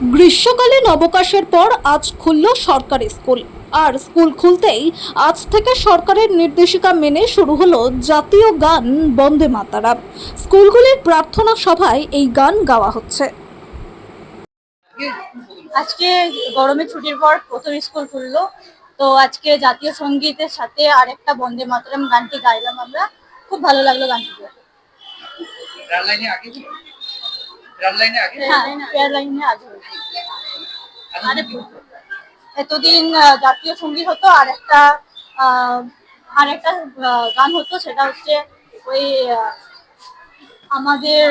গ্রীষ্মকালীন অবকাশের পর আজ খুলল সরকারি স্কুল। আর স্কুল খুলতেই আজ থেকে সরকারের নির্দেশিকা মেনে শুরু হলো জাতীয় গান বন্দে মাতারাম। স্কুলগুলির প্রার্থনা সভায় এই গান গাওয়া হচ্ছে। আজকে গরমের ছুটির পর প্রথম স্কুল খুললো, তো আজকে জাতীয় সঙ্গীতের সাথে আরেকটা বন্দে মাতরম গানটি গাইলাম আমরা। খুব ভালো লাগলো গানটি। হ্যাঁ, প্রেয়ার লাইনে আগে হয়েছে। এতদিন জাতীয় সঙ্গীত হতো, আর একটা গান হতো, সেটা হচ্ছে ওই আমাদের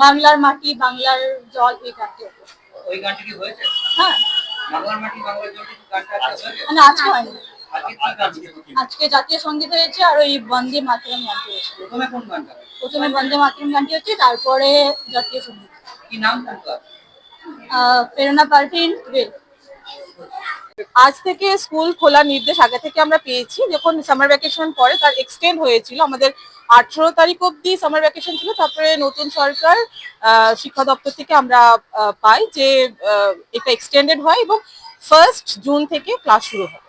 বাংলার মাটি বাংলার জল, এই গানটি হতো। ওই গানটা কি হয়েছে? হ্যাঁ, বাংলার মাটি বাংলার জল কি গানটা আজকে হয়েছে? মানে আজকে হয়নি, আজকে কি গান ছিল? আজকে জাতীয় সঙ্গীত হয়েছে আর ওই বন্দে মাতরম গানটি হয়েছে। প্রথমে কোন গানটা? প্রথমে বন্দে মাতরম গানটি হচ্ছে, তারপরে জাতীয় সঙ্গীত। কি নাম কোন গান? প্রেরণা পারভিন টুয়েলভ। আজ থেকে স্কুল খোলার নির্দেশ আগে থেকে আমরা পেয়েছি। যখন সামার ভ্যাকেশন পরে তার এক্সটেন্ড হয়েছিল, আমাদের 18 তারিখ অবধি সামার ভ্যাকেশন ছিল। তারপরে নতুন সরকার শিক্ষা দপ্তর থেকে আমরা পাই যে এটা এক্সটেন্ডেড হয় এবং 1 জুন থেকে ক্লাস শুরু হয়।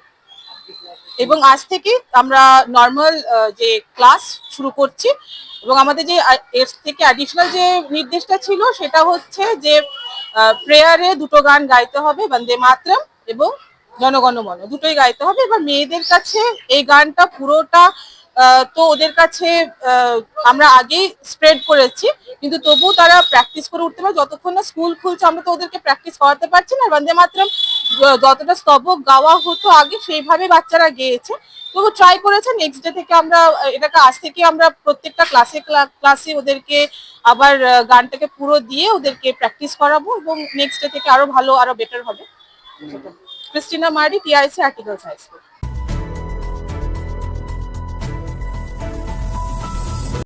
এবং আজ থেকে আমরা নর্মাল যে ক্লাস শুরু করছি। এবং আমাদের যে এর থেকে অ্যাডিশনাল যে নির্দেশটা ছিল সেটা হচ্ছে যে প্রেয়ারে দুটো গান গাইতে হবে, বন্দে মাতরম এবং জনগণ মন, দুটোই গাইতে হবে। এবার মেয়েদের কাছে এই গানটা পুরোটা তো ওদের কাছে আমরা আগেই স্প্রেড করেছি, কিন্তু তবুও তারা প্র্যাকটিস করে উঠতে পারে। যতক্ষণ না স্কুল খুলছে আমরা তো ওদেরকে প্র্যাকটিস করাতে পারছি না। বন্দে মাতরম যতটা স্তবক গাওয়া হতো আগে সেইভাবে বাচ্চারা গেয়েছে, তবু ট্রাই করেছে। নেক্সট ডে থেকে আমরা এটাকে আজ থেকে আমরা প্রত্যেকটা ক্লাসে ওদেরকে আবার গানটাকে পুরো দিয়ে ওদেরকে প্র্যাকটিস করাবো এবং নেক্সট ডে থেকে আরো ভালো আরো বেটার হবে। Christina Mardi, TIC articles high school.